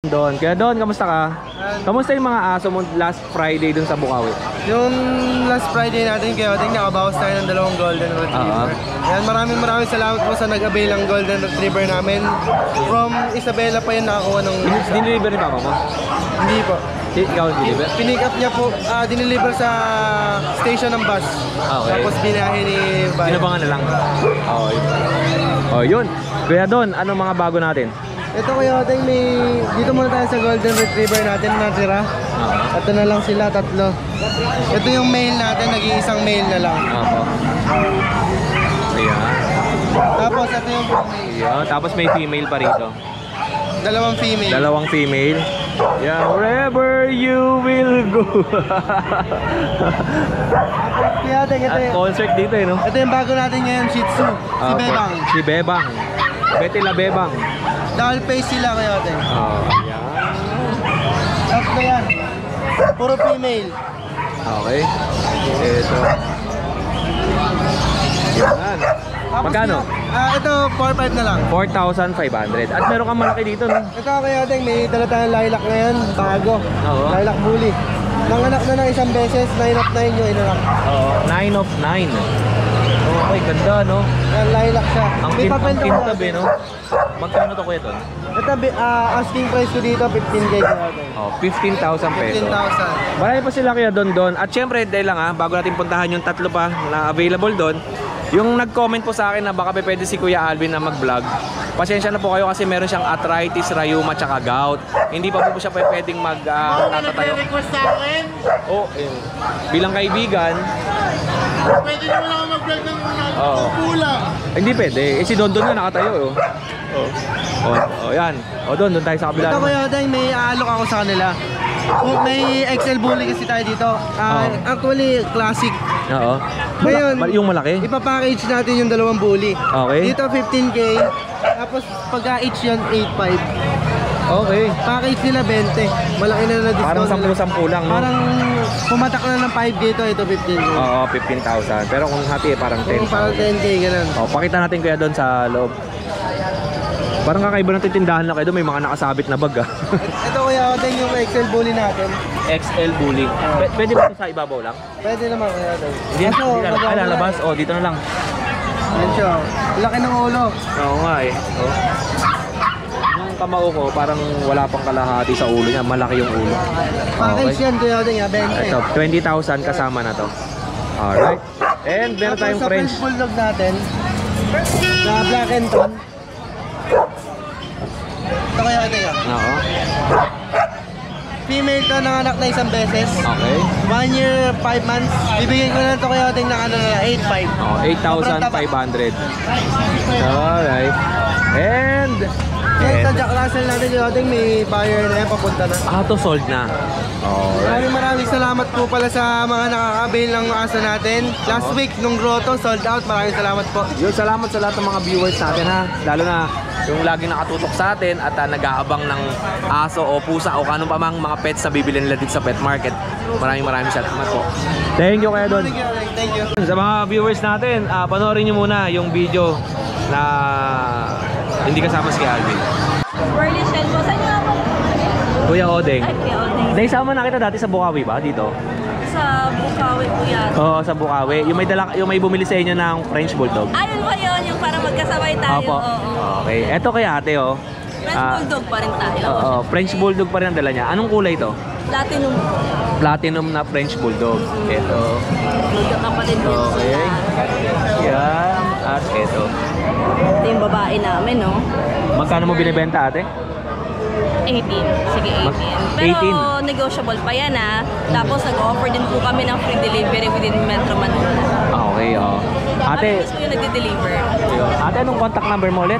Don. Kaya Don, kamusta ka? Kamusta yung mga aso mo last Friday dun sa Bukawi? Yung last Friday natin, Chaotic, nakabawas tayo ng 2 Golden Retriever. Yan, maraming salamat po sa nag-avail ng Golden Retriever namin. From Isabela pa yun nakakuha ng... Diniliver ni Papa mo? Hindi po. Ikaw deliver? Pinick up niya po, diniliver sa station ng bus. Okay. Tapos binahe ni Bayan. Sinabangan na lang? Oo, yun. Oh, yun. Kaya Don, ano mga bago natin? Ito Chaotic, dito muna tayo sa Golden Retriever natin na natira. Ito na lang sila, 3. Ito yung male natin, nag-iisang male na lang. Ayan. Tapos ito yung female. Ayan. Tapos may female pa rito. 2 female. 2 female. Yeah, wherever you will go. Chaotic, ito At concert dito eh, no? Ito yung bago natin ngayon, Shih Tzu. Si Bebang. Si Bebang. Betty la Bebang. Doll face sila Chaotic. Ayan. Tapos yan. Puro female. Okay. Ito. Yan. Magkano? Ito, 4-5 na lang. 4,500. At meron kang malaki dito, no? Ito Chaotic, may dala tayong lilac ngayon. Bago. Oo. Lilac bully. Nanganak na ng isang beses, 9 of 9 yung inanak. Oo. 9 of 9. Okay, ganda, no? Yan, lilac siya. Ang May papel to, kintab Chaotic. eh, no? Magkano to kuya to? Ito, asking price ko dito, 15K Chaotic. Oh, 15,000 pesos. 15,000. Marami pa sila kaya Don. At syempre, dahil lang bago natin puntahan yung 3 pa na available doon, yung nag-comment po sa akin na baka pwede si Kuya Alvin na mag-vlog. Pasensya na po kayo kasi meron siyang arthritis, rheuma, tsaka gout. Hindi pa po siya pwedeng magtatayo. Request sa akin? Oh, bilang kaibigan. Pwede naman ako mag-vlog ng pula. Hindi pwede. Si Don nga nakatayo. Yan. Doon tayo sa kabila. Ito Chaotic, may aalok ako sa kanila. May XL bully kasi tayo dito. Actually, classic. Oo. Ngayon, Yung malaki? ipapackage natin yung 2 bully. Okay. Dito 15K. Tapos pagka each yun, 8.5. Okay. Package nila 20. Malaki na na discount. Parang 10-10 lang, no? Parang pumatak na ng 5K ito 15K. Oo, 15,000. Pero kung hati, parang 10. Parang 10K ganun. Pakita natin kuya doon sa loob. Parang kakaiba ng tindahan lang kayo doon. May mga nakasabit na bag Ito Chaotic yung XL bully natin. XL Bully. Pwede ba ito sa ibabaw lang? Pwede naman Chaotic. Hindi lalabas. Dito na lang. Yan siya. Laki ng ulo. Oo nga eh. Yung kamao ko, parang wala pang kalahati sa ulo niya. Malaki yung ulo. Package yan Chaotic, 20. Ito, 20,000 kasama na to. Alright. And meron tayong Tapos French. sa French Bulldog natin, na Black and Tan. Ito Chaotic. Oo. Female to, nanganak na isang beses. Okay. 1 year, 5 months. Bibigyan ko na ito Chaotic ng 8.5. 8,500. Alright. And Yan sa Jack Russell natin Chaotic, may buyer na yan, papunta na. to sold na. Alright. Maraming salamat po pala sa mga nakaka-avail ng aso natin. Last week, nung grotto, sold out. Maraming salamat po. Yun, salamat sa lahat ng mga viewers natin ha. Lalo na yung laging nakatutok sa atin at nag-aabang ng aso o pusa o kanong pa mang mga pets na bibili nila dito sa pet market. Maraming salamat po. Thank you kaya Don. Thank you. Sa mga viewers natin, panoorin nyo muna yung video na hindi kasama si Alvin. Burley Shell po. Saan nga po? Kuya Odeng. Ay, Kuya Odeng. Naisama na kita dati sa Bukawi ba? Dito? Sa Bukawi po yan. Oo, sa Bukawi. Yung may bumili sa inyo ng French Bulldog. Ayun ba yun? Yung para magkasabay tayo. Opo. Oo. Okay. Eto kay ate French Bulldog pa rin tayo. Oo, French Bulldog pa rin ang dala niya. Anong kulay to? Platinum. Platinum na French Bulldog. Ito. Magkakapatid din Okay. sila. Yan. At ito. Ito yung babae namin, no? Magkano mo binibenta ate? 18. Sige, 18. Pero 18. negotiable pa yan, ha? Tapos nag-offer din po kami ng free delivery within Metro Manila. Okay, Ate, Kami mismo yung nagde-deliver. ate, anong contact number mo ulit?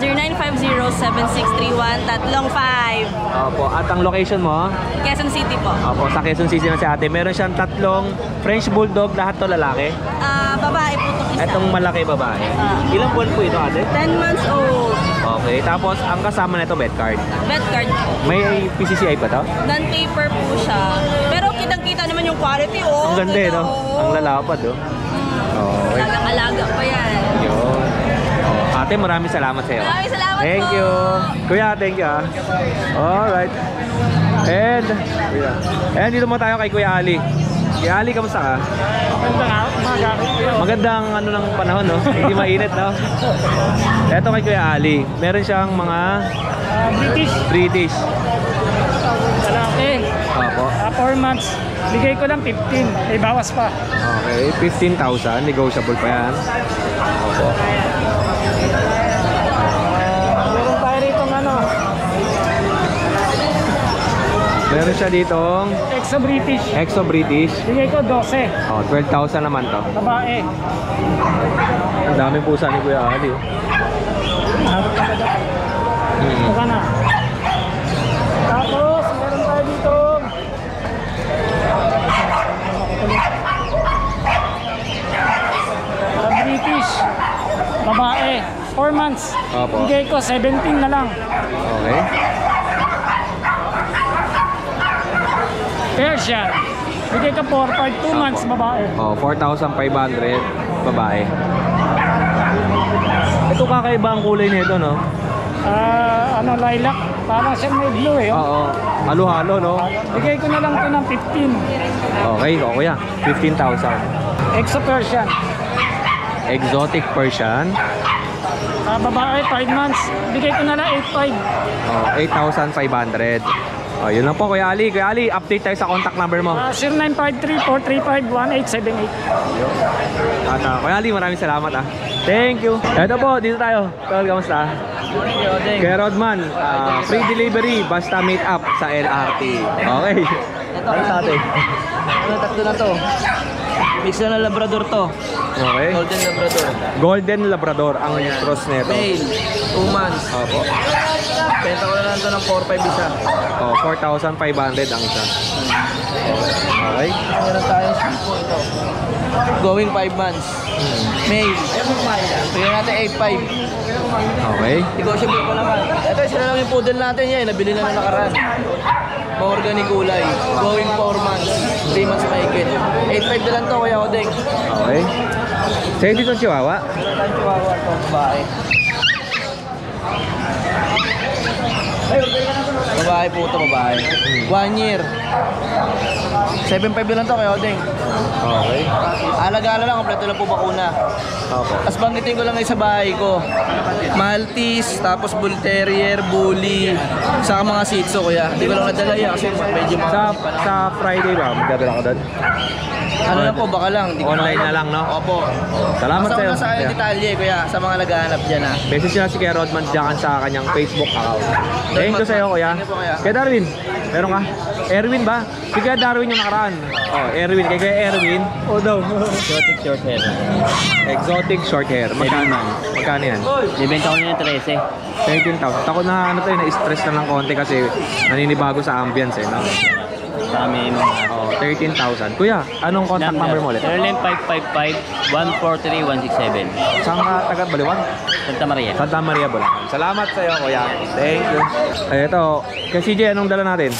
0950-7631-35. Opo, at ang location mo? Quezon City po. Opo, sa Quezon City na si ate. Meron siyang 3 French Bulldog, lahat to lalaki. Babae po itong isa. Etong malaki babae. Ilang buwan po ito ate? 10 months old. Okay, tapos ang kasama nito bed card. Vet card po. May PCCI pa to? Non-paper po siya. Pero kitang-kita naman yung quality, oh. Ang ganda no? Ang lalapad Okay. Alagang-alaga pa yan. Yun. Ate, maraming salamat sa'yo. Maraming salamat. Thank you. Kuya, thank you ah. Alright. And dito mo tayo kay Kuya Ali. Kuya Ali, kamusta ka? Magandang ano ng panahon, no? Hindi mainit, no? Eto kay Kuya Ali. Meron siyang mga British. Lalaki. Opo. 4 months. Bigay ko lang 15. May bawas pa. Okay, 15,000. Negotiable pa yan. Opo. Meron tayo rito ano. Meron siya ditong Exo British. Exo British. Bigay ko 12. Oh, 12,000 naman to. Babae. Ang daming pusa ni Kuya Ali. Baka na. Tapos, meron tayo dito. British. Babae. 4 months. Opo. Bigay ko 17 na lang. Okay. Persian. Bigay ka 4, 2 months babae. Oh, 4,500 babae. Ito kakaiba ang kulay nito, no? Lilac. Parang siya may blue eh. Oo. Halo-halo, no? Bigay ko na lang ito ng 15. Okay, Kuya. 15,000. Exo Persian. Exotic Persian. Babae, 5 months. Bigay ko na lang 8,500. Oh, 8,500. Oh, yun lang po, Kuya Ali. Kuya Ali, update tayo sa contact number mo. 0953-435-1878. At Kuya Ali, maraming salamat ah. Thank you. Ito po, dito tayo. Tol, kamusta? Kuya Rodman, free delivery basta meet up sa LRT. Okay. Ano sa atin? Tatlo na to. Mix na Labrador to. Okay. Golden Labrador. Golden Labrador ang cross nito. Male. 2 months. Opo. Benta ko na lang to ng 4-5 isa. Oh, 4,500 ang isa. Okay. Meron tayong sipo ito. Going 5 months. Male. Bigyan natin 8-5. Okay. Negotiable pa naman. Ito, sila lang yung poodle natin yan. Nabili na nung nakaraan. Mahorgani kulay. Going 4 months. 3 months mahigit. 8-5 na lang to, Kuya Odeng. Okay. Sa'yo dito ang Chihuahua? Ang chihuahua to, babae. Babae po ito, babae. 1 year. 7.5 na lang to, Kuya Odeng. Okay. Alaga-ala lang, kompleto lang po bakuna. Opo. Tapos banggitin ko lang ngayon sa bahay ko. Maltese, tapos Bull Terrier, Bully, saka mga Shih Tzu, Kuya. Hindi ko lang nadala yan kasi medyo mga... Sa Friday ba? Magdadala ka doon? Ano lang po, baka lang. Di ko Online alam. na lang, no? Opo. Salamat Basta sa'yo. ko sa akin Yeah. detalye, Kuya, sa mga naghahanap dyan, ha. Message nyo na si Kuya Rodman dyan sa kanyang Facebook account. Thank you sa'yo, Kuya. Thank you po, Kuya. Kaya Darwin, meron ka? Erwin ba? Si Kuya Darwin yung nakaraan. Oh, Erwin. Kay Kuya Erwin. Oh, daw. Exotic short hair. Exotic short hair. Magkano? Magkano yan? Ibenta ko na yung 13. 13,000. Takot na ano to, na-stress na ng konti kasi naninibago sa ambience eh, no? Kami mga Oh, 13,000. Kuya, anong contact number mo ulit? 0955-143-167. Saan ka taga Baliwan? Santa Maria. Santa Maria, Bulacan. Salamat sa iyo, Kuya. Thank you. Ay, ito. Kay CJ, anong dala natin?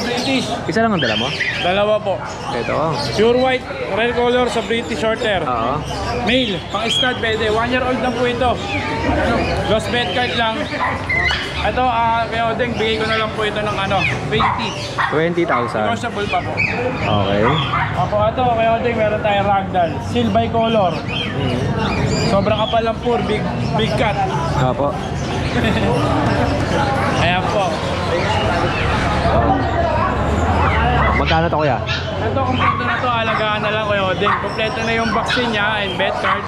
British. Isa lang ang dala mo? Dalawa po. Ito. Pure white, rare color sa British short hair. Oo. Male, pang stud pwede. 1 year old lang po ito. Lost bed card lang. Ito, kaya Odeng, bigay ko na lang po ito ng 20. 20,000. Negotiable pa po. Okay. Apo, ito, kaya Odeng, meron tayong ragdoll. Seal by color. Sobrang kapal lang po, big cat. Opo. Ayan po. Magkano to, Kuya? Ito, kompleto na to, alagaan na lang Kuya Odeng. Kompleto na yung vaccine niya and vet card.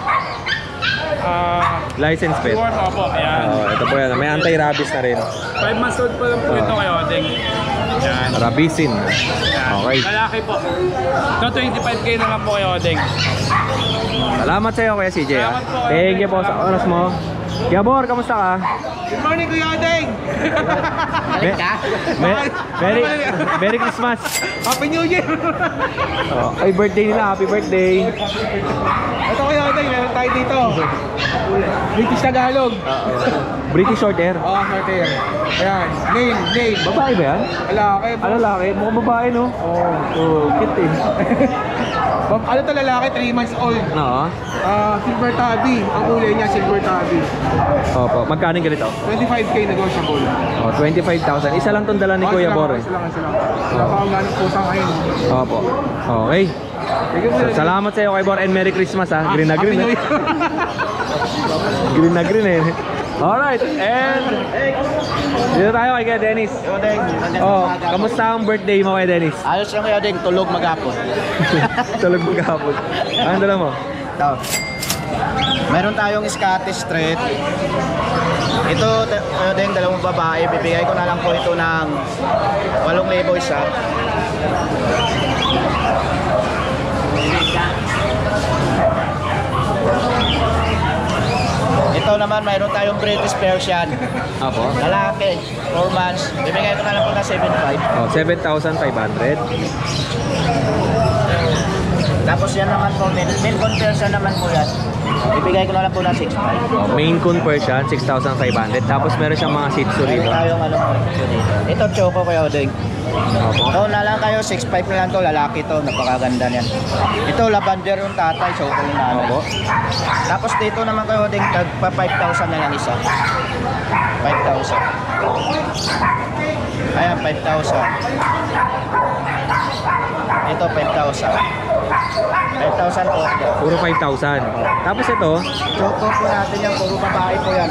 License pet. Warm, opo, ayan. Ito po yan. May anti-rabies na rin. 5 months old pa lang po ito Kuya Odeng. Ayan. Rabisin. Okay. Lalaki po. Ito 25k na lang po Kuya Odeng. Salamat sa iyo, Kuya CJ. ah. Salamat po. Thank you po sa oras mo. Kuya Bor, kamusta ka? Good morning, Kuya Odeng! Merry Christmas. Happy New Year! Oh, ay birthday nila. Happy birthday. Ito, Kuya Odeng, meron meron tayo dito. British Tagalog. British short hair. Oh, short hair. Ayan, name. Babae ba yan? Lalaki. Ano lalaki? Mukhang babae, no? Oh, cute eh. Ano to lalaki? 3 months old. No. Silver tabby. Ang kulay niya, silver tabby. Opo, magkano yung ganito? 25K negotiable. Oh, 25,000. Isa lang tong dala ni Kuya Bor eh. Isa lang. Napakagaan ng pusang kayo. Opo. Okay. Salamat sa iyo kay Bor and Merry Christmas ha. Green na green eh. Green na green eh. Alright, and dito tayo kay Kuya Dennis. Oh, kamusta ang birthday mo kay Dennis? Ayos lang kayo din, tulog maghapon. Tulog maghapon. Ano dala mo? Ito. Meron tayong Scottish Straight. Ito, kayo din, dalawang babae. Bibigay ko na lang po ito ng 8,000 isa. Ito naman, mayroon tayong British Persian. Apo. Lalaki, 4 months. Bibigay ko na lang po na 7,500. Oh, 7,500. Tapos yan naman po, main conversion naman po yan. Bibigay ko na lang po na 6,500. Oh, Maine Coon Persian, 6,500. Tapos meron siyang mga Shih Tzu Meron rito. tayong ano po dito. Ito, choco kayo din. Opo. Ito na lang kayo, 6,500 na lang to, lalaki to, napakaganda niyan. Ito, lavender yung tatay, choco yung nanay. Opo. Tapos dito naman kayo din, pa 5,000 na lang isa. 5,000. Ayan, 5,000. Ito, 5,000. 5,000 po. Puro 5,000. Tapos ito, Choco po natin yan, puro babae po yan.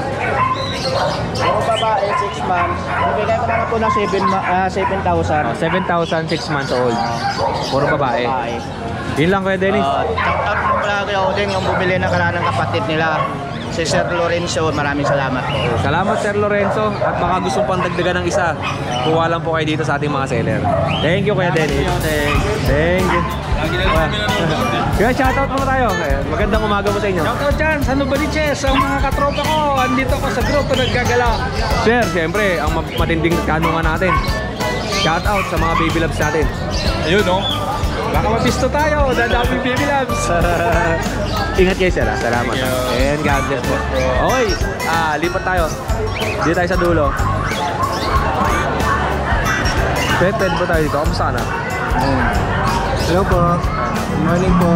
Puro babae, 6 months. Bibigay ko na lang po ng 7,000. 7,000, 6 months old. Puro babae. Babae. Yun lang Kuya Dennis. Shout mo pala kayo din yung bumili na kala ng kapatid nila. Si Sir Lorenzo, maraming salamat po. Salamat Sir Lorenzo. At baka gusto pang dagdagan ng isa, kuha lang po kayo dito sa ating mga seller. Thank you Kuya Dennis. Thank you. Kaya shoutout muna tayo. Magandang umaga po sa inyo. Shoutout dyan sa Novaliches, ang mga katropa ko. Andito ko sa grupo naggagala. Sir, siyempre, ang matinding kanungan natin. Shoutout sa mga baby loves natin. Ayun, no? Baka mabisto tayo, dadami baby loves. Ingat kayo sir, salamat. And God bless po. Okay, lipat tayo. Dito tayo sa dulo. Pwede po tayo dito. Kamusta ka na? Hello po. Good morning po.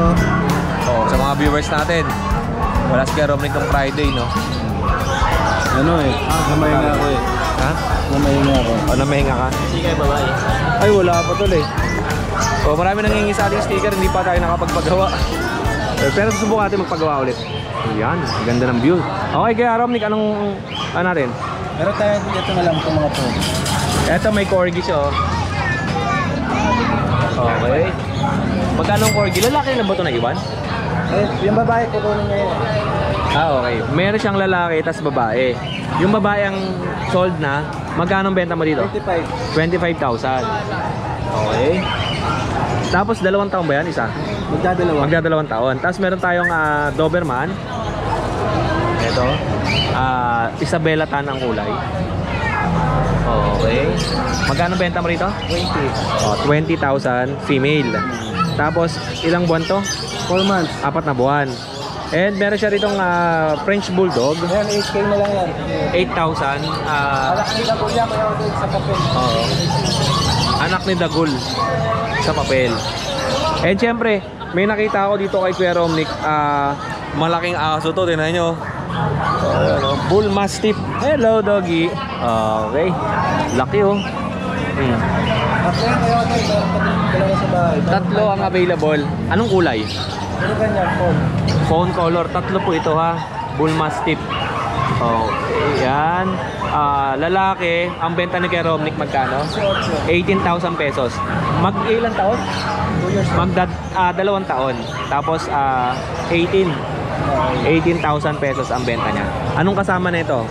Oh, sa mga viewers natin. Wala si Kuya Romnick ng Friday, no? Ano eh, namahinga ako eh. Ha? Namahinga ako. O, namahinga ka? Sige, babae. Ay, wala pa tol eh. O, marami nangingi sa ating sticker, hindi pa tayo nakapagpagawa. Pero susubukan natin magpagawa ulit. Ayan, ganda ng view. Okay, Kuya Romnick, anong natin? Meron tayo dito na lang po mga po. Eto, may corgi siya, oh. Okay. Magkano ang corgi? Lalaki na ba ito na iwan? Eh, yung babae kukunin niya yun. Okay. Meron siyang lalaki, tas babae. Yung babae ang sold na, magkano ang benta mo dito? 25. 25,000. Okay. Tapos 2 taon ba yan? Isa? Magdadalawa. Magda 2 taon. Tapos meron tayong Doberman. Ito. Isabela tan ang kulay. Okay. Magkano benta mo rito? 20. Oh, 20,000 female. Tapos ilang buwan to? 4 months. 4 na buwan. And meron siya ritong French Bulldog. Ayan, 8K na lang yan. 8,000. Anak nila po niya, kaya ako sa papel. Oo. Anak ni Dagul sa papel. And syempre, may nakita ako dito kay Kuya Romnick, malaking aso to, tingnan nyo. Bull Mastiff. Hello, doggy. Okay. Laki oh. Okay, kaya ako dalawa sa bahay. 3 ang available. Anong kulay? Pero ganyan, phone. Phone color. 3 po ito ha. Bull Mastiff. Okay. Yan. Lalaki. Ang benta ni Kuya Romnick magkano? 18,000 pesos. Ilang taon? 2 years. 2 taon. Tapos 18,000 pesos ang benta niya. Anong kasama na ito?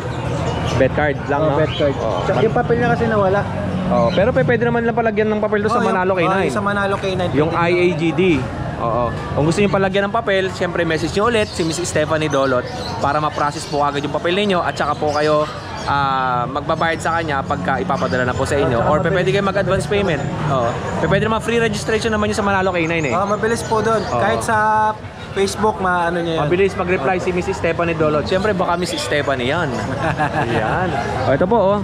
Bet card lang, no? Bet card. Oh, Tsaka yung papel niya kasi nawala. oh, pero pwede naman lang palagyan ng papel doon sa Manalo K9. Yung sa Manalo K9. Yung IAGD. Oo. Kung gusto niyo palagyan ng papel, siyempre message niyo ulit si Miss Stephanie Dolot para ma-process po agad yung papel niyo at saka po kayo magbabayad sa kanya pagka ipapadala na po sa inyo. Or pwede kayo mag-advance payment. Oo. Pwede naman free registration naman yung sa Manalo K9 eh. Mabilis po doon. Oo. Kahit sa Facebook, maano niya yan. Mabilis mag-reply si Mrs. Stephanie Dolot. Siyempre baka Mrs. Stephanie yan. Ayan. O, ito po, oh.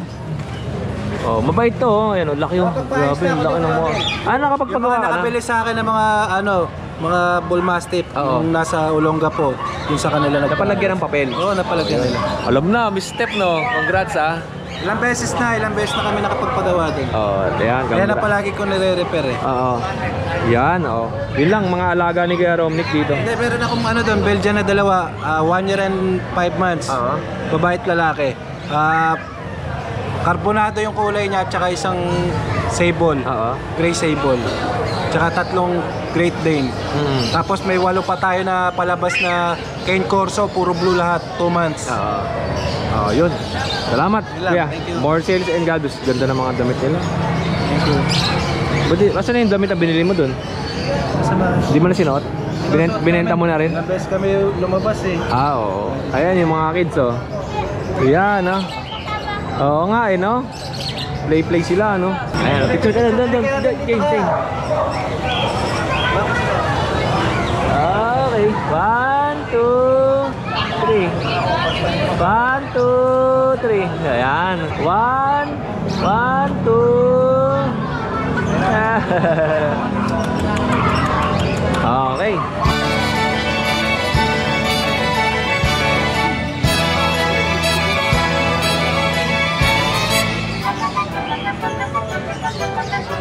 Oh, mabait to, oh. Ayan, oh, laki yung. Grabe, yung laki ng mga. Ah, Yung nakapagpagawa mga ka na? nakabili sa akin ng mga mga bull mastiff Oo. yung nasa Olonga po, yung sa kanila Napalagyan ng papel. Oo, napalagyan nila. Alam na, Miss Steph, no? Congrats, ah. Ilang beses na kami nakapagpagawa din. Oh, ayan. Kaya na palagi ko nire-repair eh. Oo. Yan, oh. Yun lang, mga alaga ni Kuya Romnick dito. Hindi, meron akong doon, Belgian na dalawa, 1 year and 5 months. Oo. Babae at lalaki. Carbonado yung kulay niya at saka isang sable. Oo. Gray sable. Tsaka 3 Great Dane. Tapos may 8 pa tayo na palabas na Cane Corso, puro blue lahat, 2 months. Oo. Oh, yun. Salamat, lang, Kuya. thank you. More sales and God. Ganda ng mga damit nila. Thank you. Buti, asan na yung damit na binili mo dun? Kasama. Hindi mo na sinuot? Binenta mo na rin? Ilang beses kami lumabas eh. Ah, oo. Ayan yung mga kids, oh. Ayan, ah. Oo nga, eh, no? Play sila, no? Ayan, picture ka doon. James. Okay. 1, 2, 3. 1, 2, 3. Ayan. 1, 1, 2. Okay.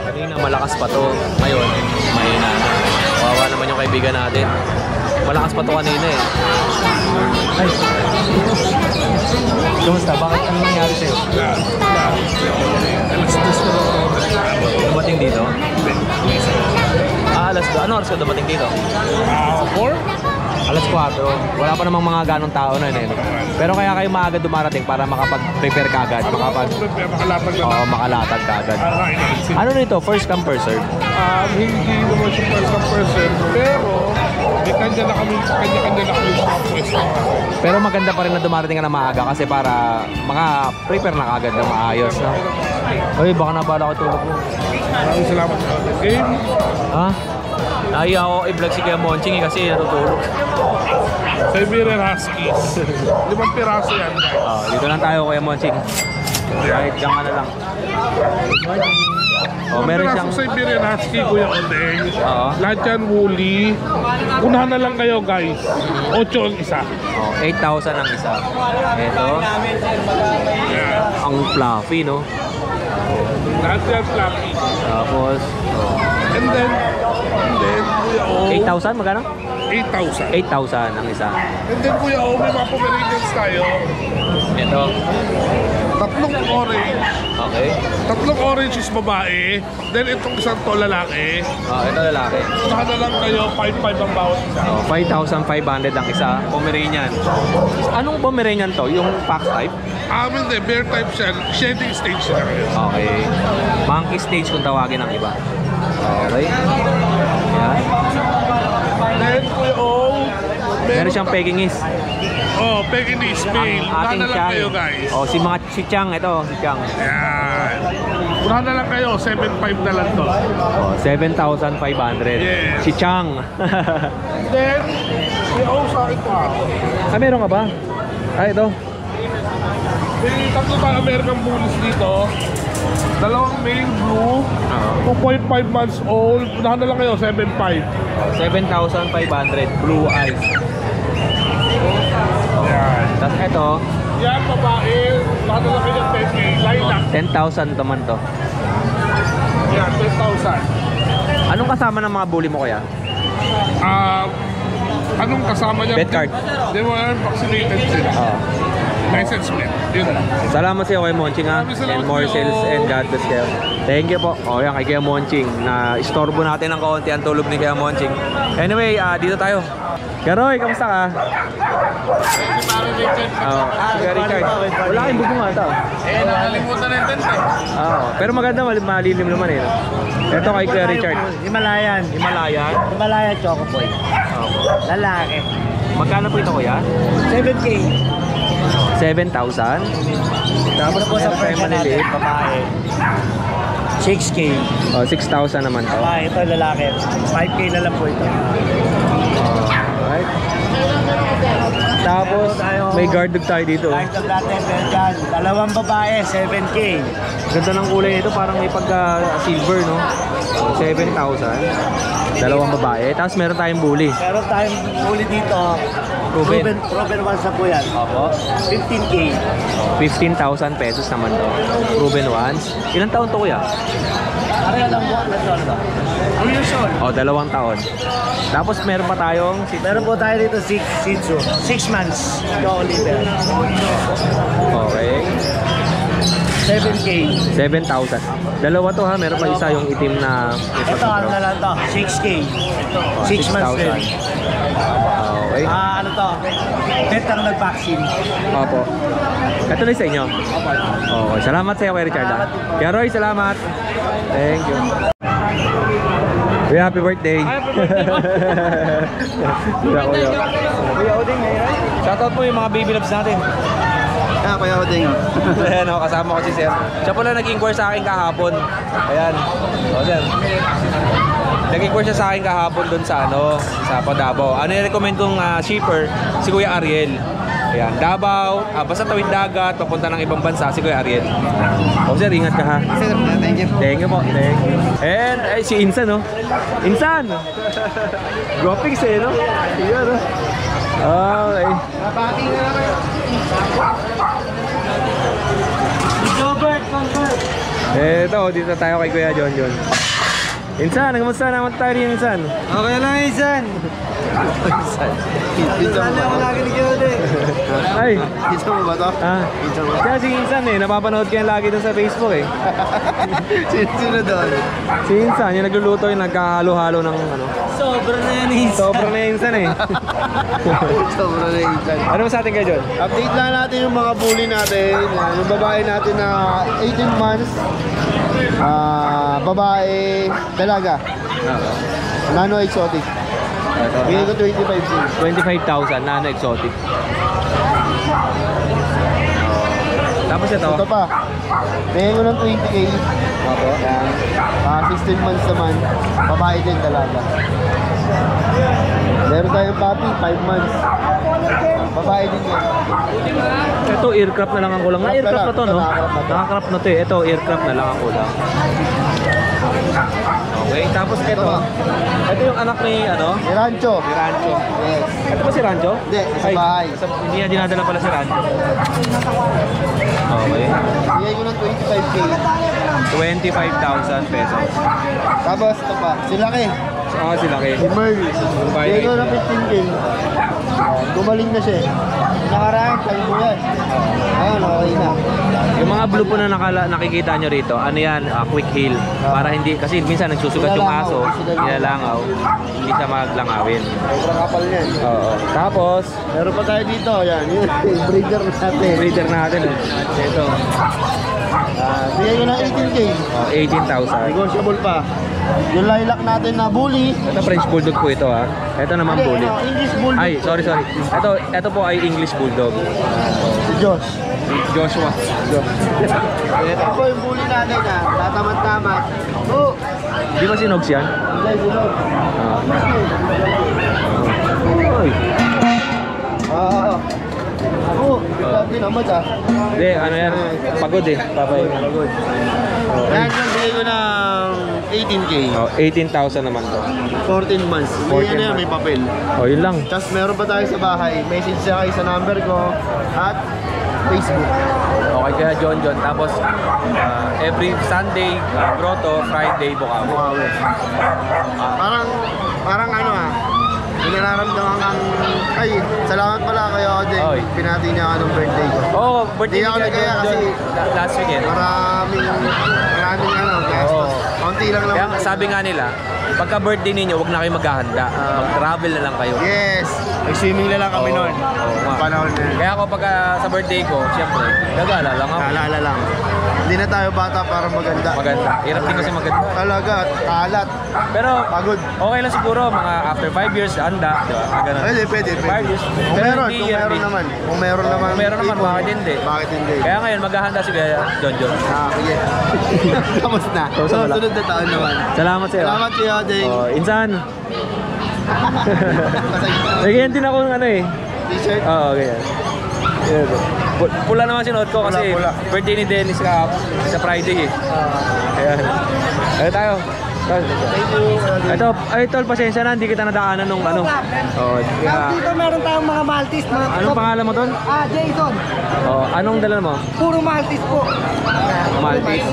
Kanina malakas pa to. Ngayon, mahina na. Kawawa naman yung kaibigan natin. Malakas pa to kanina eh. Ay. Kumusta? Bakit ano nangyari sa'yo? Dumating dito? Ah, alas 2. Ano oras ka dumating dito? 4? Alas 4. Wala pa namang mga ganong tao na yun. Pero kaya kayo maaga dumarating para makapag-prepare ka agad. Makalatag lang. Oo, makalatag ka agad. Ano nito? First come, first serve? Hindi naman siya first person, pero may kanya-kanya na kami sa pwesto. Pero maganda pa rin na dumarating ka na maaga kasi para maka-prepare na kagad na maayos. No? Uy, baka nabala ko tulog mo. Maraming salamat sa game. Ha? Nahiya ako i-vlog si Kuya Monching eh, kasi natutulog. Siberian Huskies. 5 piraso yan. Dito lang tayo Kuya Monching. Kahit diyan ka na lang. Oh, meron siyang... Siberian Husky, Kuya Odeng. Oo. Lahat yan woolly. Unahan na lang kayo, guys. 8 ang isa. Oh, 8,000 ang isa. Ito. Ang fluffy, no? Lahat yan fluffy. Tapos, And then, Kuya O. 8,000 magkano? 8,000. 8,000 ang isa. And then, Kuya O, may mga Pomeranians tayo. Ito. 3 orange. Okay. 3 orange is babae. Then, itong isang to lalaki. Oh, ito lalaki. Unahan na lang kayo, 5,500 ang bawat isa. Oh, 5,500 ang isa. Pomeranian. Anong Pomeranian to? Yung fox type? Hindi, bear type siya. Shedding stage na kayo. Okay. Monkey stage kung tawagin ng iba. Okay. Yan. Then, Kuya O, Meron siyang Pekingese. Pekingese male. Unahan na lang kayo, guys. Oh, si Chang. Ito, si Chang. Yan. Unahan na lang kayo, 7,500 na lang to. Oh, 7,500. Yes. Si Chang. Then, Kuya O, sa akin pa. Meron ka ba? Ito. May 3 tayong American Bullies dito. 2 male blue. 2.5 months old. Unahan na lang kayo, 7,500. 7,500. Blue eyes. Yan. Tapos ito, Yan, babae. Unahan na lang kayo, 10K. Lilac. 10,000 naman to. Yan, 10,000. Anong kasama ng mga bully mo kaya? Anong kasama niya? Bet card. Di mo yan, vaccinated sila. Oh. License plate. Yun lang. Salamat sa iyo kay Monching ha. And more sales and God bless kayo. Thank you po. O yan kay Kuya Monching na istorbo natin ng kaunti ang tulog ni Kuya Monching. Anyway, dito tayo. Kuya Roy, kamusta ka? Kuya Richard. Wala kayong bubong ata. Nakalimutan na yung tent eh. Pero maganda, malilim naman eh. Ito kay Kuya Richard. Himalayan. Himalayan. Himalayan Chocoboy. Lalaki. Magkano po ito kuya? 7K. 7,000. Tapos po sa Persian maliliit, babae. 6K. Oh, 6,000 naman to. Babae, ito lalaki. 5K na lang po ito. Okay. Alright. Tapos, may guard dog tayo dito. Guard dog natin, Belgian. Dalawang babae, 7K. Ganda ng kulay nito, parang may pagka-silver, no? 7,000. Dalawang babae. Tapos meron tayong bully. Meron tayong huli dito. Ruben. Ruben once na po yan. Opo. 15K. 15,000 pesos naman to. Ruben once. Ilang taon to, kuya? Ano lang po? Ano? 2 years old. O, 2 taon. Tapos meron pa tayong Meron po tayo dito 6 Shih Tzu. 6 months. Ito, Oliver. Okay. 7K. 7,000. Dalawa to ha, meron pa isa yung itim na Ito, ano na lang to? 6K. 6 months din. Okay. Ano to? Bet ang nag-vaccine. Opo. Ito na sa inyo. Okay. Salamat sa iyo, Kuya Richard. Kuya Roy, salamat. Thank you. Kuya, happy birthday. Kuya Oding, shoutout po yung mga baby loves natin. Kuya Oding. Ayan, kasama ko si Sir. Siya pala nag-inquire sa akin kahapon. Ayan. O, Sir. Nag-inquire siya sa akin kahapon doon sa sa Davao. Ano yung recommend kong shipper? Si Kuya Ariel. Ayan, Davao, basta tawid dagat, papunta ng ibang bansa, si Kuya Ariel. O, Sir, ingat ka ha. Sir, thank you. Thank you po, thank you. And, ay, si Insan, no? Insan! Gopings eh, no? Ayan, no? Okay. Napati na lang kayo. Eto, dito tayo kay Kuya John John. Insan, kamusta naman tayo rin, Insan? Okay lang, Insan. Insan na ako lagi ni Kiyode. Ay, Insan mo ba to? Insan mo. kaya si Insan eh, napapanood ko yan lagi doon sa Facebook eh. Sino doon? Si Insan, yung nagluluto yung nagkahalo-halo ng ano. Sobra na yan, Insan. Sobra na yung Insan eh. Sobra na Insan. Ano mo sa atin kayo, John? Update lang natin yung mga bully natin. Yung babae natin na 18 months. Babae, dalaga. Nano exotic. Bigay ko 25,000. 25,000, nano exotic. Tapos ito, Ito pa. Bigay ko ng 20K. Yan. 16 months naman. Babae din, dalaga. Meron tayong puppy, 5 months. Babae din yan. ito aircraft na lang ang kulang. Na-aircraft na to, no? Nakakrap na to eh. Ito aircraft na lang ang kulang. Okay, tapos ito. Ito yung anak ni ano? Si Rancho. Si Rancho. Yes. Ito ba si Rancho? Hindi, sa bahay. Hindi niya dinadala pala si Rancho. Okay. Bigay ko ng 25K. 25,000 pesos. Tapos ito pa, si Laki. Si Laki. Si Merl. Bigay ko ng 15K. Gumaling na siya eh. Nakaraan, kayo mo yan. Ayun, okay na. Yung mga blue po na nakikita nyo rito, ano yan? Quick heal. Para hindi, kasi minsan nagsusugat yung aso, nilalangaw, hindi siya maglangawin. Sobrang kapal niyan. Oo. Tapos, Meron pa tayo dito, yan. Yung breeder natin. breeder natin. Ito, Bigay ko ng 18K. 18,000. Negotiable pa. Yung lilac natin na bully. Ito French Bulldog po ito ha. Ito naman bully. English bully. Ay, sorry. Ito po ay English Bulldog. Si Josh. Joshua. Ito po yung bully natin ha. Tatamat-tamat. Oh! Di ba si Nogs yan? Hindi, silog. Oy. Oo. Oo, tinamat ha. Hindi, ano yan? Pagod eh. Pagod. Yan yung bigay ko ng 18K. 18,000 naman to. 14 months. 14 May ano yan, months. may papel. Yun lang. Tapos meron pa tayo sa bahay. Message siya kayo sa number ko at Facebook. Okay, kaya John. Tapos, every Sunday, Grotto, Friday, Bukawi. Parang ano may nararamdaman kang, ay, salamat pala kayo ako din. Oy. Pinati niya ako ng birthday ko. Oo, birthday Hindi ako ni Kuya nagaya John kasi last weekend. Maraming gastos. Kaunti lang Kaya naman. sabi nga nila, pagka birthday ninyo, huwag na kayo maghahanda. Mag-travel na lang kayo. Yes! Nag-swimming na lang kami noon. Oo nga. Panahon na yun. Kaya ako pagka sa birthday ko, siyempre, gagala lang ako. Naalala lang. Hindi na tayo bata para maganda. Maganda. Hirap din kasi maganda. Talaga, kalat. Pero, Pagod. okay lang siguro, mga after 5 years, handa. Diba? Ganun. Pwede. 5 years. Kung Pero meron, hindi kung yan meron din. naman. Kung meron naman. Kung meron naman, ipon, bakit hindi? Bakit hindi? Kaya ngayon, maghahanda si Kuya John. Sige. Tapos na. Tapos na pala. Sunod na taon naman. Salamat sa'yo. Salamat sa'yo, Ding. Insan, May ganyan din ako ng ano eh. T-shirt. Oo, ganyan. Yan. Pula naman sinuot ko kasi birthday ni Dennis sa Friday eh. Ayan. Ayan tayo. Ay tol, pasensya na, hindi kita nadaanan nung ano. Oh, Dito meron tayong mga Maltese. anong pangalan mo tol? Jason. Oh, anong dala mo? Puro Maltese po. Maltese.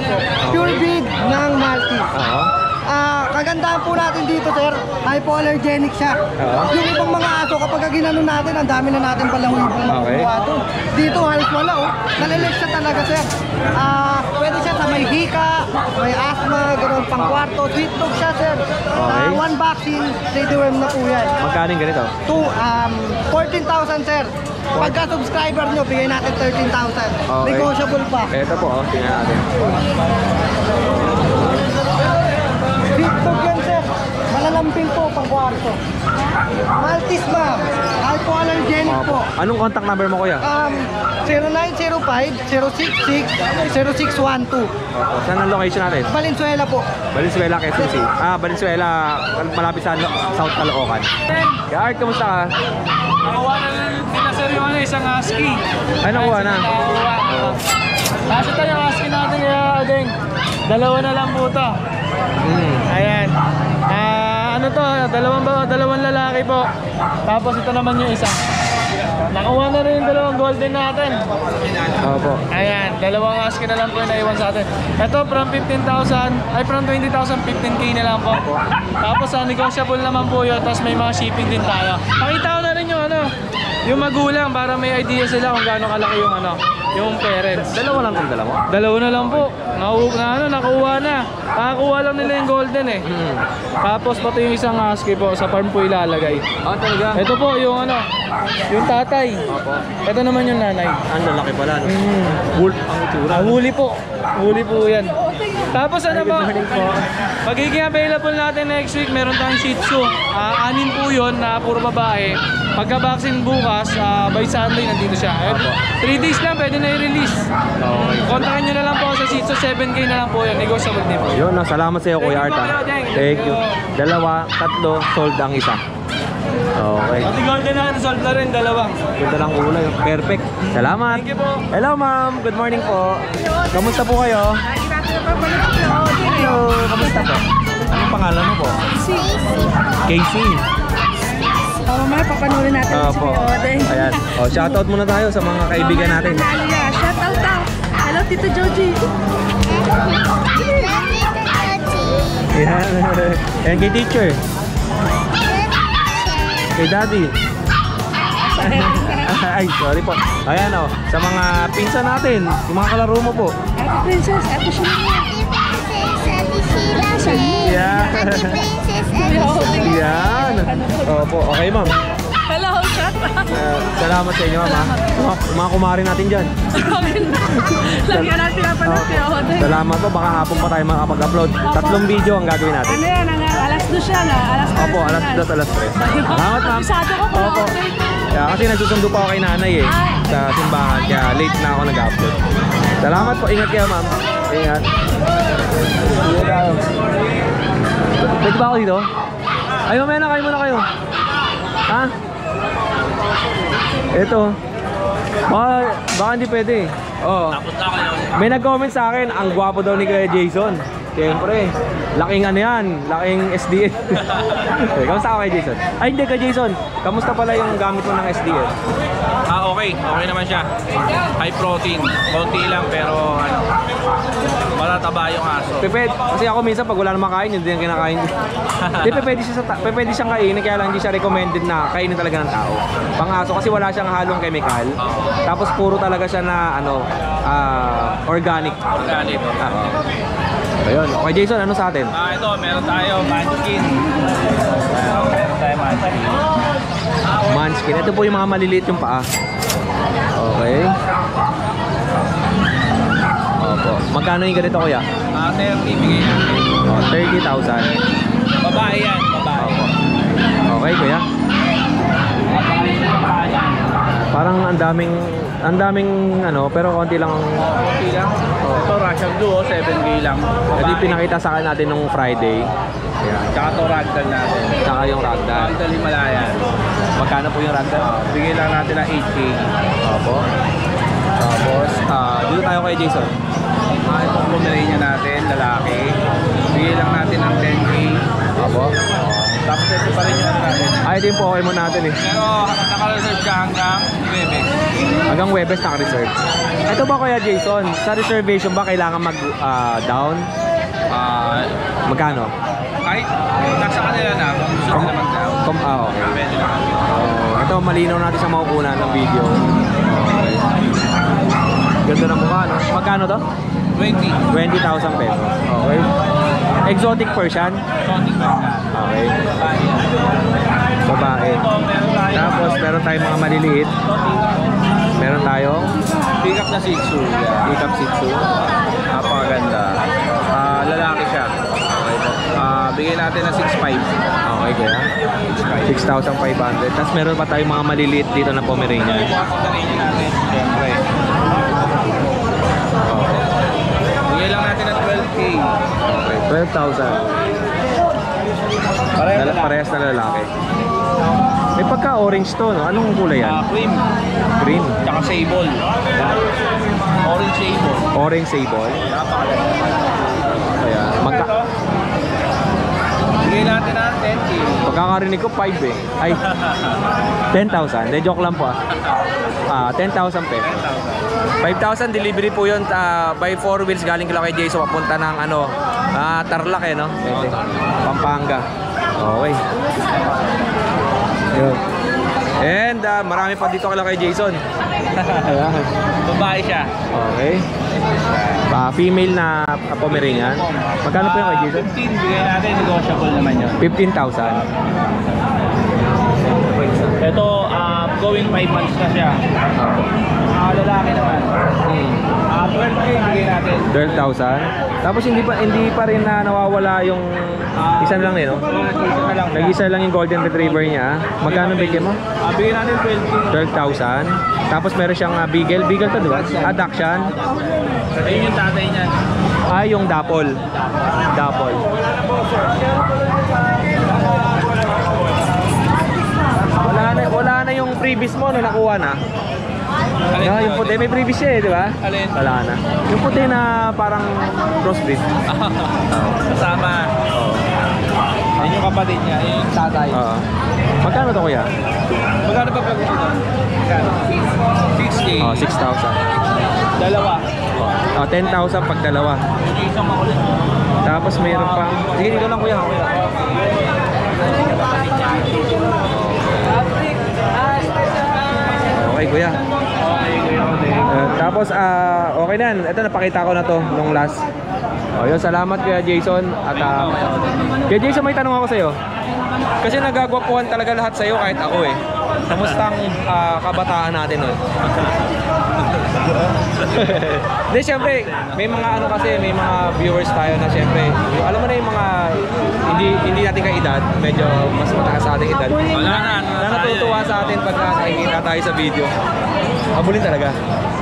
Pure breed ng Maltese. Oo. Kagandahan po natin dito, sir, hypoallergenic siya. Oo. Yung ibang mga aso, kapag ginanon natin, ang dami na natin palang ibang Okay. mga aso. Dito, halos wala, oh. Nalilig siya talaga, sir. Pwede siya sa may hika, may asthma, gano'n, pang kwarto. Sweet dog siya, sir. Okay. One vaccine, deworm na po yan. Magkano yung ganito? 14,000, sir. Pagka subscriber nyo, bigay natin 13,000. Okay. Negotiable pa. Ito po, oh, tingnan natin. Sweet dog yan, sir. Malalamping po, pang kwarto. Maltese, ma'am. Hypoallergenic po. Anong contact number mo kuya? 0905-066-0612. Opo. Saan ang location natin? Valenzuela po. Valenzuela, Quezon City. Valenzuela, malapit sa South Caloocan. Kaya Art, kamusta ka? Nakuha na nila sir yung isang husky. Ay, nakuha na. Kasi tayo yung husky natin kaya Adeng. Dalawa na lang po ito. Ayan. Ano to? Dalawang lalaki po. Tapos ito naman yung isa. Nakuha na rin yung dalawang golden natin. Opo. Ayan, dalawang husky na lang po yung naiwan sa atin. Ito from 15,000, ay from 20,000, 15K na lang po. Tapos negotiable naman po yun, tapos may mga shipping din tayo. Pakita ko na rin yung ano, yung magulang para may idea sila kung gaano kalaki yung ano, yung parents. Dalawa lang itong dala mo? Dalawa na lang po. Nakuha na. Nakakuha lang nila yung golden eh. Tapos pati yung isang husky po, sa farm po ilalagay. Talaga? Ito po yung ano, yung tatay. Ito naman yung nanay. Ang lalaki pala, no? Wolf ang itsura. Huli po. Huli po yan. Tapos ano po, magiging available natin next week, meron tayong Shih Tzu. 6 po yun na puro babae. Pagka-vaccine bukas, by Sunday nandito siya. 3 days lang, pwede na i-release. Kontakin nyo na lang po sa Shih Tzu, 7K na lang po yun. Negotiable din po. Yun, no? Salamat sa iyo, Kuya Art. Thank you. 2, 3, sold ang isa. Okay. Pati golden na, solve na rin, dalawang. Ganda lang kulay. Perfect. Salamat. Thank you po. Hello, ma'am. Good morning po. Kamusta po kayo? Hello. Kamusta po? Anong pangalan mo po? Casey. Mamaya papanurin natin si po. Odeng. Ayan. Oh, shoutout muna tayo sa mga kaibigan natin. Shoutout daw. Hello, Tito Joji. Ayan. Ayan kay teacher. Kay daddy. Ay, sorry po. Ayan o, sa mga pinsan natin, yung mga kalaro mo po. Ate Princess, Ate Sheila. Yeah. Yan. Opo, okay ma'am. Hello, shoutout. Salamat sa inyo ma'am. Mga kumari natin dyan. Lagyan natin pinapanood si Odeng. Salamat po, baka hapon pa tayo makapag-upload. 3 video ang gagawin natin. Ano yan, alas 2 siya na, alas 3. Opo, alas 2, alas 3. Salamat ma'am. Bisado ko kung Opo. Kaya kasi nagsusundo pa ako kay nanay eh, sa simbahan. Kaya late na ako nag-upload. Salamat po, ingat kayo ma'am. Ingat. Sige tayo. Pwede ba ako dito? Ay, mamaya na kayo muna kayo. Ha? Ito. Baka hindi pwede. Oo. May nag-comment sa akin, ang gwapo daw ni Kuya Jason. Siyempre, laking ano yan, laking SDN. Kamusta ka kay Jason? Ay hindi kay Jason, kamusta pala yung gamit mo ng SDN? Okay. Okay naman siya. High protein. Konti lang pero ano, matataba yung aso. Kasi ako minsan pag wala namang kain, hindi yan kinakain. Hindi, pwede siyang kainin, kaya lang hindi siya recommended na kainin talaga ng tao. Pang-aso kasi wala siyang halong chemical. Tapos puro talaga siya na ano, organic. Organic. Ayun. Okay Jason, ano sa atin? Ito, meron tayo Munchkin. Meron tayo Munchkin. Munchkin. Ito po yung mga maliliit yung paa. Okay. Opo. Magkano yung ganito kuya? 30 bigay natin. 30,000. Babae yan, babae. Okay kuya. Parang ang daming ano, pero konti lang. Konti lang. Ito Russian Blue, 7K lang. Ito yung pinakita sa akin natin nung Friday. Ayan. Tsaka to ragdoll natin. Tsaka yung ragdoll. Ragdoll Himalayan. Magkano po yung ragdoll? Bigay lang natin ng 8K. Opo. Tapos, dito tayo kay Jason. Itong Pomeranian natin, lalaki. Bigay lang natin ng 10K. Opo. Tapos ito pa rin yung ano natin. Ay, ito yung Pokemon natin eh. Pero naka-reserve siya hanggang Webes. Hanggang Webes naka-reserve. Ito ba Kuya Jason, sa reservation ba kailangan mag-down? Magkano? Kahit nasa kanila na, kung gusto nila mag-down. Okay. Pwede naman. Ito, malinaw natin sa makukunan ng video. Okay. Ganda ng mukha, no? Magkano to? 20. 20,000 pesos. Okay. Exotic Persian? Exotic Persian. Okay. Babae. Tapos, meron tayong mga maliliit. Meron tayong Pick up na Shih Tzu. Pick up Shih Tzu. Napakaganda. Lalaki siya. Okay po. Bigyan natin ng 6.5. Okay, kaya 6,500. Tapos meron pa tayong mga maliliit dito na Pomeranian. Pomeranian natin. Siyempre. Bigyan lang natin ng 12K. Okay, 12,000. Parehas na lalaki. May pagka-orange to, no? Anong kulay yan? Cream. Green. Tsaka sable. Orange sable. Orange sable. Kaya, Bigyan natin ng 10K. pagkakarinig ko 5 eh. Ay, 10,000. De, joke lang po 10,000 pesos. 5,000 delivery po yun by 4 wheels galing kila kay Jason papunta ng Tarlac eh, no? Pwede. Pampanga. Okay. Yun. And marami pa dito kila kay Jason. Ayan. Babae siya. Okay. Female na Pomeranian. Magkano po yung kay Jason? 15. Bigyan natin. Negotiable naman yun. 15,000. Ito, going 5 months na siya. Lalaki naman. 12K bigyan natin. 12,000. Tapos hindi pa rin na nawawala yung isa lang eh, no? Nag-isa lang yung golden retriever niya. Magkano bigyan mo? Bigyan natin 12,000. Tapos meron siyang beagle. Beagle to, di ba? Dachshund. Ayun yung tatay niyan. Yung dapol. Dapol. Wala na yung previous mo na nakuha na. Yung puti, may previous siya eh, di ba? Alin? Wala na. Yung puti na parang crossbreed. Kasama. Yan yung kapatid niya, yan yung tatay. Magkano to kuya? Magkano ba pag ito? 6K. 6,000. Dalawa. 10,000 pag dalawa. Isang makulit. Tapos mayroon pang... Sige, dito lang kuya. Okay kuya. Tapos okay na. Ito napakita ko na to nung last. Yun, salamat kuya Jason. At kuya Jason, may tanong ako sa'yo. Kasi nagagwapuhan talaga lahat sa'yo kahit ako eh. Kamusta ang kabataan natin nun? Hindi, syempre, may mga may mga viewers tayo na syempre, alam mo na yung mga hindi natin ka-edad, medyo mas mataas sa ating edad. Na natutuwa sa atin pagka nakikita tayo sa video. Mabulin talaga.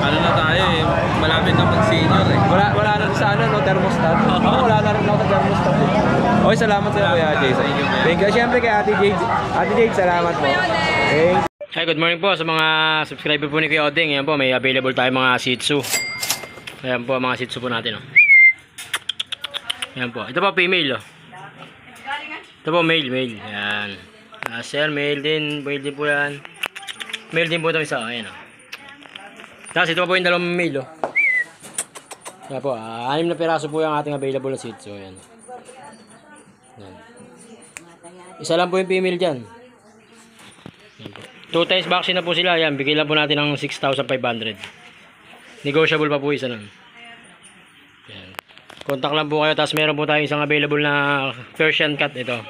Ano na tayo eh, malapit na mag-senior eh. Wala na sa no thermostat. Wala na rin ako sa thermostat. Okay, salamat sa Kuya Jason. Thank you. Siyempre kay Ate Jade. Ate Jade, salamat po. Thanks. Hi, good morning po sa mga subscriber po ni Kuya Odeng. Ayan po, may available tayo mga Shih Tzu. Ayan po, mga Shih Tzu po natin. Ayan po. Ito po, female. Ito po, male. Ayan. Sir, male din po yan. Male din po ito isa. Ayan. Tapos ito po yung dalawang male. Ayan po, 6 na piraso po yung ating available na Shih Tzu. Ayan. Ayan. Isa lang po yung female dyan. Ayan po. 2 times vaccine na po sila. Ayan, bigay lang po natin ng 6,500. Negotiable pa po isa nun. Ayan. Contact lang po kayo. Tapos meron po tayo isang available na Persian cat. Ito.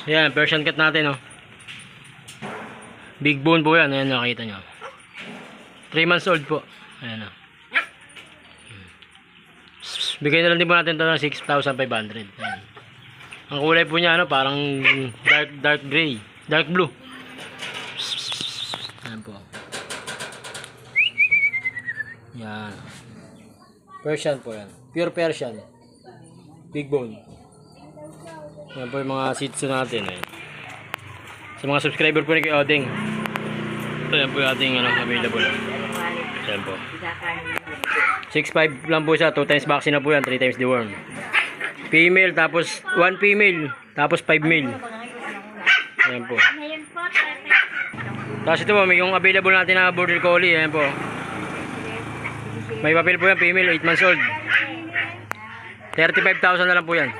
Ayan, Persian cat natin. Big bone po yan. Ayan, nakita nyo. 3 months old po. Ayan. Bigay na lang din po natin ito ng 6,500. Ayan. Ang kulay po niya parang dark gray. Dark blue. Ayan po. Yan. Persian po yan. Pure Persian. Big bone. Yan po yung mga Shih Tzu natin. Ayan. Sa mga subscriber po ni Kuya Oding. Ayan po yung ating available. Ayan po. 6'5 lang po siya. 2 times vaccine na po yan. 3 times deworm. Female, tapos 1 female, tapos 5 male. Ayan po. Tapos ito po, may yung available natin na border collie. Ayan po. May papel po yan, female, 8 months old. 35,000 na lang po yan.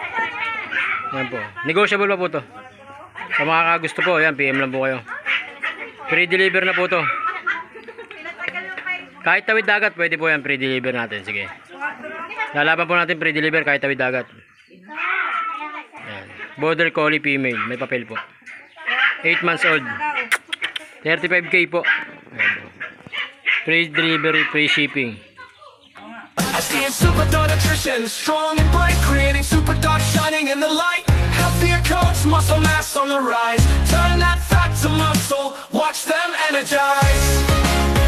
Ayan po. Negotiable pa po to. Sa mga kagusto po, ayan, PM lang po kayo. Free deliver na po to. Kahit tawid dagat, pwede po yan, free deliver natin. Sige. Lalaban po natin free deliver kahit tawid dagat. Ayan. Border collie female, may papel po. 8 months old. 35k po. Ayan po. Free delivery, free shipping. I see super dog nutrition, strong and bright, creating super dog shining in the light. Healthier coats, muscle mass on the rise. Turn that fat to muscle, watch them energize.